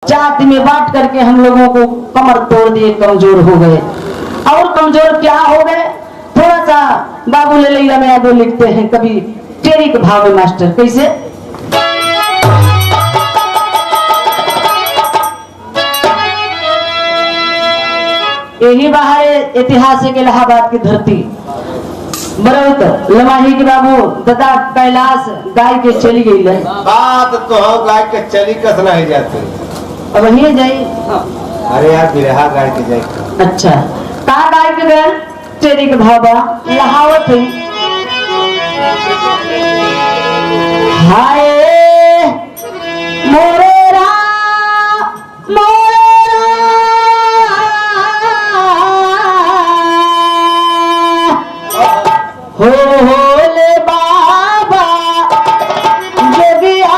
जाति में बांट करके हम लोगों को कमर तोड़ दिए, कमजोर हो गए। और कमजोर क्या हो गए? थोड़ा सा बाबू ललैया में यादव लिखते हैं कभी टेरी के भाव में मास्टर, कैसे? यही बाहर ऐतिहासिक इलाहाबाद की धरती बरौत लमाही के बाबू दादा कैलाश गाय के चली गई है। बात तो हो गाय के चली कस नहीं जाती। अब वही जाई। अरे यार बिरहा गाय के जाए। अच्छा कहा गाय के गए टेरी के भाबा लहावत है। हाय मोरेरा हो ले बाबा जोगिया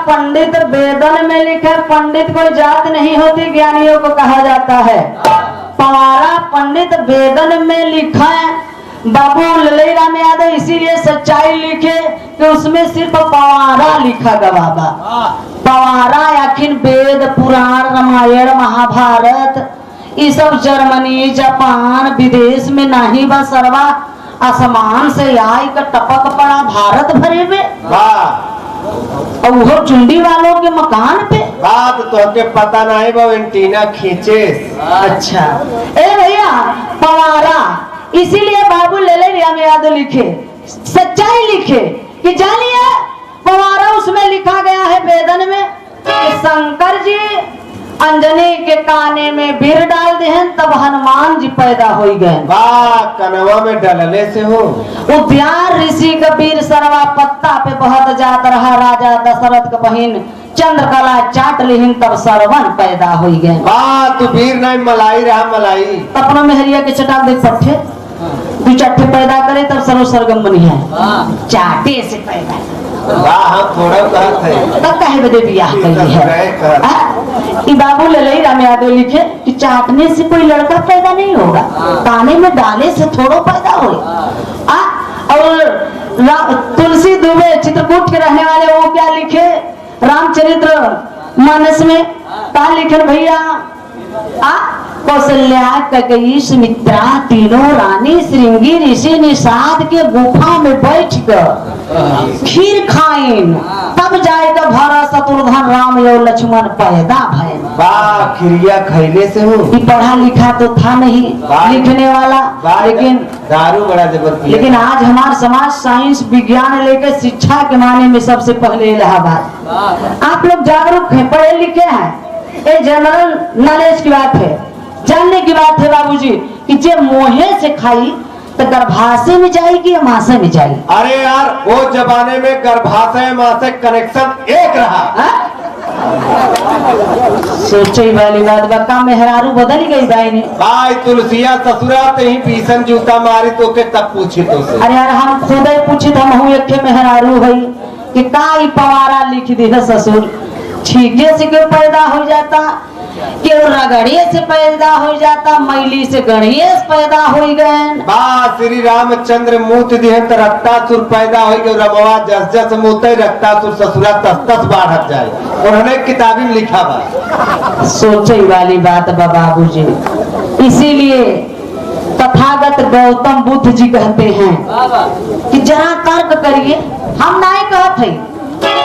पंडित वेदन में लिखे। पंडित कोई जात नहीं होती, ज्ञानियों को कहा जाता है। पवारा पंडित वेदन में लिखा है। बाबू ललई राम यादव इसीलिए सच्चाई लिखे कि उसमें सिर्फ पवारा लिखा गवाबा। पवारा आखिर वेद पुराण रामायण महाभारत ये सब जर्मनी जापान विदेश में नहीं बा सरवा आसमान से आई का टपक पड़ा भारत भरे में और वो चुंडी वालों के मकान पे। बात तो के पता नहीं बा एंटीना खींचे। अच्छा ए भैया पवारा इसीलिए बाबू ललई राम यादव लिखे सच्चाई लिखे कि जानिए पवारा उसमें लिखा गया है वेदन में कि शंकर जी अंजनी के काने में बीर डाल दे तब हनुमान जी पैदा हो गए। वाह कनवा में डलने से हो। उद्यान ऋषि का बीर सरवा पत्ता पे बहुत जात रहा राजा दशरथ का बहिन चंद्रकला चाट लिहिन तब सरवन पैदा हो गए। वाह तू बीर नहीं मलाई रहा मलाई। अपना मेहरिया के चटाक देख पट्टे दू चट्टे पैदा करे तब सर्व सरगम बनी है। चाटे से पैदा वाह हम थोड़ा कहत है तब कहे बदे बियाह करी है। बाबू ललई राम यादव लिखे कि चाटने से कोई लड़का पैदा नहीं होगा, ताने में डाले से थोड़ो पैदा हो। और तुलसी दुबे चित्रकूट के रहने वाले वो क्या लिखे रामचरित्र मानस में कहा लिखे भैया कौशल्या कैकेयी सुमित्रा तीनों रानी श्रृंगी ऋषि निषाद के गुफा में बैठ कर खीर खाइन तब जाएगा भरत शत्रुघ्न राम और लक्ष्मण पैदा भय। वाह खिरिया खैले से हो। ये पढ़ा लिखा तो था नहीं लिखने वाला, लेकिन दारू बड़ा जबरदस्त। लेकिन आज हमारा समाज साइंस विज्ञान लेकर शिक्षा के माने में सबसे पहले इलाहाबाद। आप लोग जागरूक हैं, पढ़े लिखे हैं, ये जनरल नॉलेज की बात है, जानने की बात है बाबूजी कि जे मोहे से खाई तो गर्भाशय में जाएगी या मासे में जाएगी। अरे यार वो जमाने में गर्भाशय मासे कनेक्शन एक रहा। सोचे वाली बात बका मेहरारू बदल गई दाई भाई तुलसिया ससुरा ते ही पीसन जूता मारी तो के तब पूछी तो से। अरे यार हम खुद ही पूछी हम हूँ एक मेहरारू है कि का पवारा लिख दी है ससुर ठीक से क्यों पैदा हो जाता कि रगड़िए से पैदा हो जाता, मैली से गढ़िए से पैदा हो गए। बा श्री रामचंद्र मूत दिहन त रक्तासुर पैदा हो गए, रमवा जस जस मूते रक्तासुर ससुरा तस तस बाढ़ जाए। उन्होंने किताबी में लिखा बा। सोचे वाली बात बा बाबूजी। इसीलिए तथागत गौतम बुद्ध जी कहते हैं कि जरा तर्क करिए। हम नहीं कहते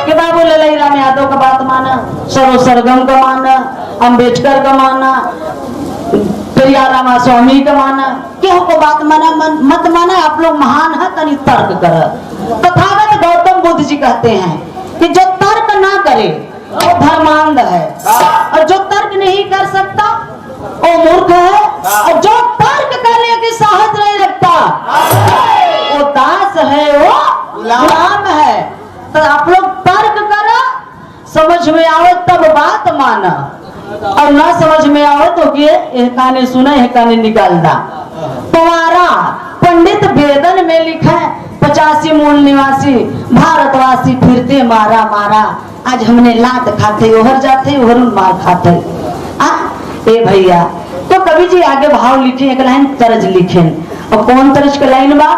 कि बाबू ललई राम यादव का बात माना, सरो सरगम का माना, अम्बेडकर का माना, पेरियार रामा स्वामी का माना, क्यों को बात माना मत माना। आप लोग महान है, तनी तर्क कर। तथागत गौतम बुद्ध जी कहते हैं कि जो तर्क ना करे वो धर्मांध है, और जो तर्क नहीं कर सकता वो मूर्ख है, और जो तर्क करने की साहस नहीं रखता वो दास है, वो गुलाम है। तो आप लोग तर्क करो, समझ में आवे तब बात माना, और ना समझ में आवे तो के काने सुने है काने निकाल दा। तुम्हारा पंडित वेदन में लिखा है 85 मूल निवासी भारतवासी फिरते मारा मारा। आज हमने लात खाते ओहर जाते ओहर मार खाते। ए भैया, तो कवि जी आगे भाव लिखे, एक लाइन तरज लिखे। और कौन तरज का लाइन बा?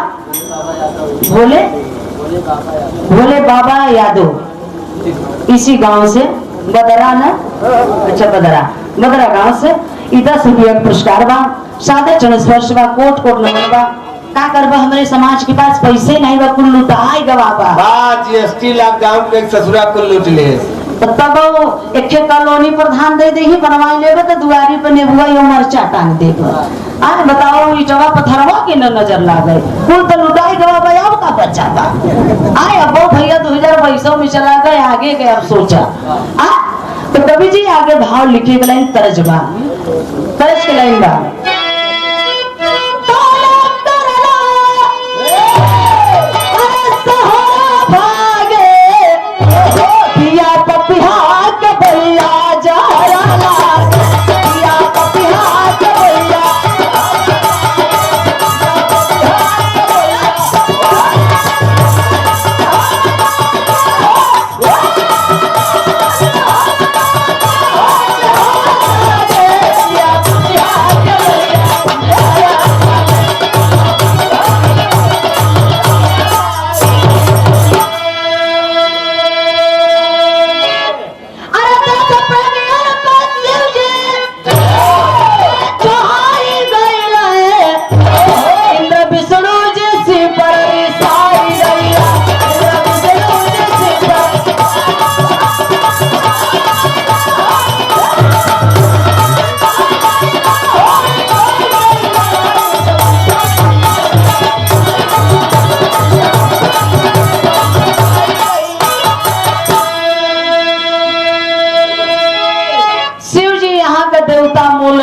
भोले बाबा यादव, इसी गांव से, बदरा ना, अच्छा बदरा गांव से। 10 रुपया पुरस्कार बा, सादे चरण स्पर्श बा, कोट कोट नमन बा। का करबा, हमारे समाज के पास पैसे नहीं बा, कुल लुटाई गवाबा। GST लॉकडाउन के ससुरा कुल लूट ले। तब एक कॉलोनी प्रधान दे दे बनवाई लेबे तो दुआरी पर नेबुआ यो मरचा टांग देबे। आज बताओ ईटवा पत्थरवा के न नजर लागे, कुल तो लुटाई गवा बयाव का बच्चा बा। आए अब भैया 2022 में चला गए, आगे के अब सोचा। तो कवि जी आगे भाव लिखे के लाइन तरज के लाइन बा।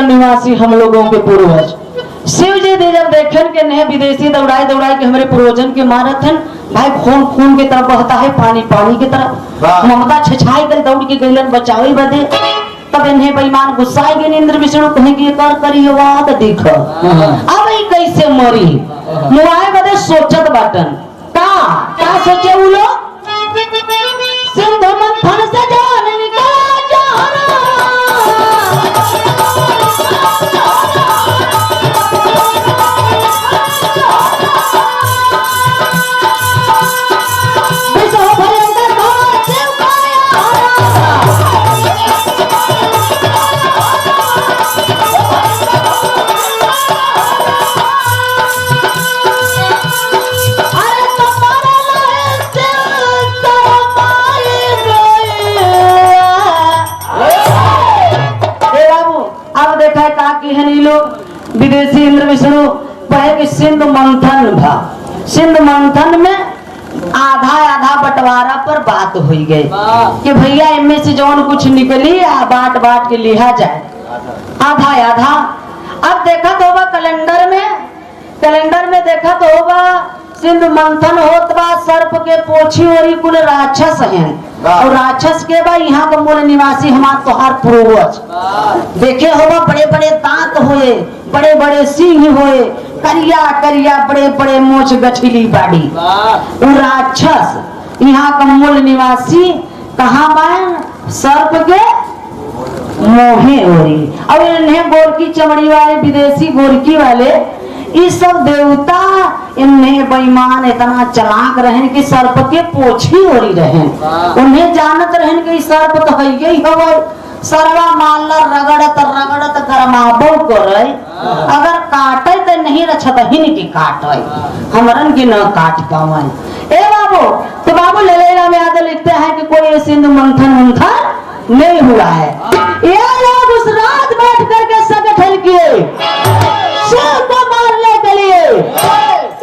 निवासी हम लोगों के पूर्वज शिव जी ने जब देखन के नहीं विदेशी दौड़ाई दौड़ाई के हमारे पूर्वजन के मारत हैं, भाई खून खून की तरफ बहता है, पानी पानी की तरफ। ममता छछाई कर दौड़ के गईलन बचावे बदे। तब इन्हें बेईमान गुस्साए गए इंद्र विष्णु कहे कि कर करी बात देख अब ई कैसे मरी मुआए बदे सोचत बाटन। का सोचे उ लोग? सिंधु मंथन से जान निकला जाना, विदेशी इंद्र विष्णु कहे कि सिंधु मंथन भा। सिंधु मंथन में आधा आधा बंटवारा पर बात हुई गई कि भैया इनमें से जौन कुछ निकली बाट बाट के लिया जाए आधा आधा। अब देखा तो होगा कैलेंडर में देखा तो होगा सिंधु मंथन होत बा, सर्प के पोछी और कुल राक्षस हैं, और राक्षस के बा यहाँ का मूल निवासी हमार तोहार पूर्वज। देखे होगा बड़े बड़े दांत हुए, बड़े बड़े सिंह हुए, करिया करिया बड़े बड़े मोछ गठिली बाड़ी। वो राक्षस यहाँ का मूल निवासी कहाँ बाएं? सर्प के मोहे ओरी। और इन्हें गोरकी चमड़ी वाले विदेशी गोरकी वाले ये सब देवता इन्हें बेईमान इतना चलाक रहन कि सर्प के पोछी ओरी रहन। उन्हें जानत रहन कि सर्प तो है ही हवा सरवा मारला रगड़त रगड़त गरमाबो करे, अगर काटे तो नहीं रछत हिन की काटे, हमरन की न काट पावे। ए बाबू तो बाबू ललेला में आगे लिखते हैं कि कोई सिंधु मंथन मंथन नहीं हुआ है। ये लोग उस रात बैठ करके संगठन किए शिव को मारने के लिए।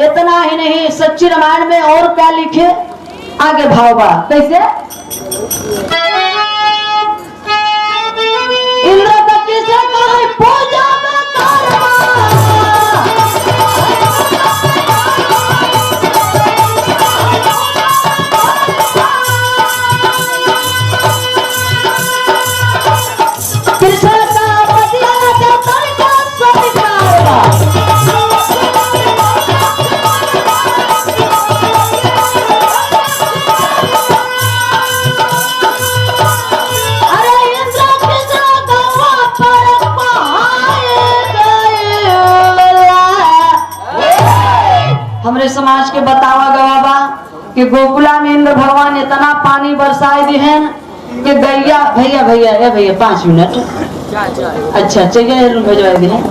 इतना ही नहीं, सच्ची रामायण में और क्या लिखे आगे भावबा कैसे, इंद्र का किसे कहे पूजा में कारवा, कृष्ण का बतिया जाता का सोई कारवा। हमरे समाज के बतावा गवाबा कि गोकुला में इंद्र भगवान इतना पानी बरसाए दिहन कि गैया भैया भैया ए भैया 5 मिनट अच्छा चाहिए भेजवा दिए।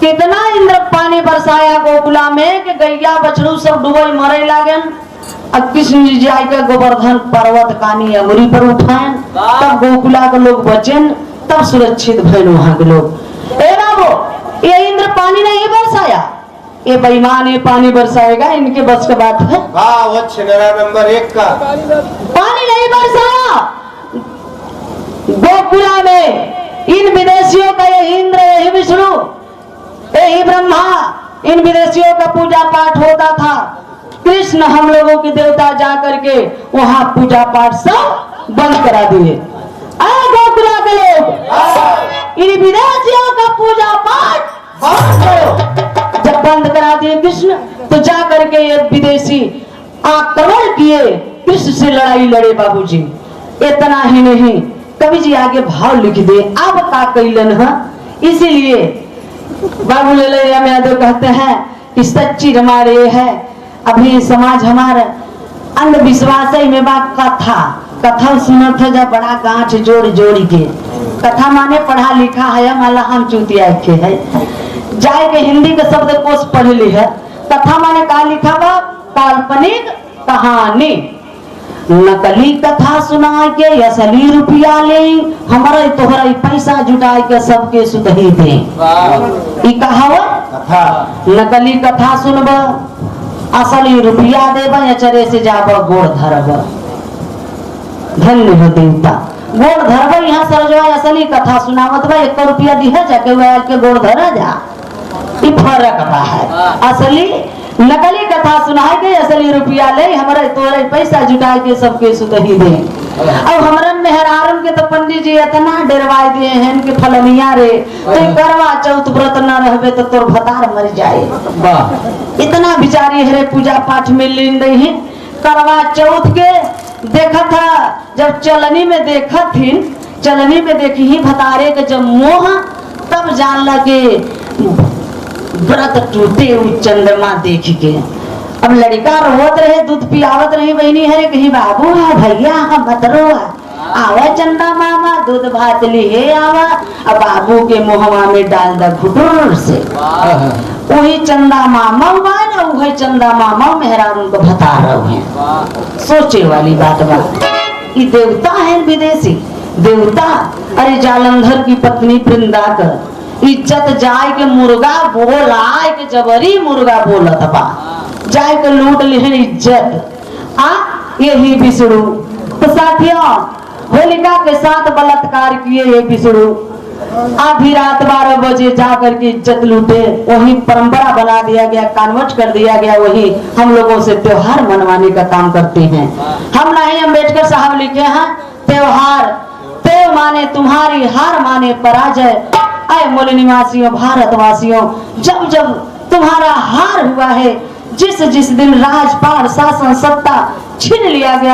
कितना इंद्र पानी बरसाया गोकुला में कि गैया बछड़ू सब डूबे मरे लागन। अब कृष्ण जी जाए के गोवर्धन पर्वत कानी अमरी पर उठाएं, तब गोकुला के लोग बचें, तब सुरक्षित भइल वहां के लोग। ए बाबू ये इंद्र पानी नहीं बरसाया, ये बेईमान ये पानी बरसाएगा, इनके बस का बात है। नंबर 1 का पानी नहीं बरसाया गोकुला में। इन विदेशियों का यही इंद्र यही विष्णु यही ब्रह्मा, इन विदेशियों का पूजा पाठ होता था। कृष्ण हम लोगों के देवता जा करके वहां पूजा पाठ सब बंद करा दिए। गोकुला के लोग इन विदेशियों का पूजा पाठ बंद करो। जब बंद करा दिए कृष्ण, तो जा करके ये विदेशी आक्रमण किए, कृष्ण से लड़ाई लड़े बाबूजी। इतना ही नहीं, कवि जी आगे भाव लिख दे अब का कैलन है। इसीलिए बाबू ललैया में यादव कहते हैं कि सच्ची हमारे है। अभी समाज हमारा अंधविश्वास में बा कथा कथा सुनत है जब बड़ा गांठ जोड़ जोड़ के कथा माने पढ़ा लिखा है, माला हम चूतिया के है जाए के हिंदी के शब्द कोश पढ़ ली है। कथा माने का लिखा बा काल्पनिक कहानी, नकली कथा सुना के असली रुपया ले, हमारा तोहरा पैसा जुटा के सबके सुधही दे। ई कहावत नकली कथा सुनब असली रुपया देब, चरे से जाब गोड़ धरब। धन्य हो देवता, गोड़ धरब यहाँ सरजवा असली कथा सुनावत बा, 1 रुपया दिहे जाके के गोड़ धरा जा। ई फर्क बा है, असली नकली कथा सुनाए के असली रुपया ले, हमारे तोरे पैसा जुटा के सबके सुधही दे। अब हमारे मेहरारन के तो पंडित जी इतना डरवाए दिए हैं कि फलनिया रे तो करवा चौथ व्रत न रहबे तो तोर भतार मर जाए। इतना बिचारी हरे पूजा पाठ में लीन रही। करवा चौथ के देखा था जब चलनी में देखा थी, चलनी में देखी ही भतारे के जब मोह, तब जान लगे व्रत टूटे चंद्रमा देख के। अब लड़का रोत रहे, दूध पियावत रही बहनी है कहीं बाबू है भैया हम मत रोआ, आवा चंदा मामा दूध भात लिए आवा। अब बाबू के मुहवा में डाल द घुटुर से, वही चंदा मामा हुआ ना, वही चंदा मामा मेहरान उनको बता रहे हैं। सोचे वाली बात बा, ये देवता है विदेशी देवता। अरे जालंधर की पत्नी वृंदा कर इज्जत जाए के मुर्गा बोला के जबरी मुर्गा बोलत बा, जाए के लूट लिहन इज्जत। यही विष्णु तो साथियों होलिका के साथ बलात्कार किए ये विष्णु आधी रात 12 बजे जाकर के इज्जत लूटे। वही परंपरा बना दिया गया, कन्वर्ट कर दिया गया, वही हम लोगों से त्योहार मनवाने का काम करते हैं। हम नहीं अम्बेडकर साहब लिखे हैं त्योहार, त्यों माने तुम्हारी, हार माने पराजय। आए मूल निवासियों भारतवासियों, जब जब तुम्हारा हार हुआ है, जिस जिस दिन राजपाट शासन सत्ता छीन लिया गया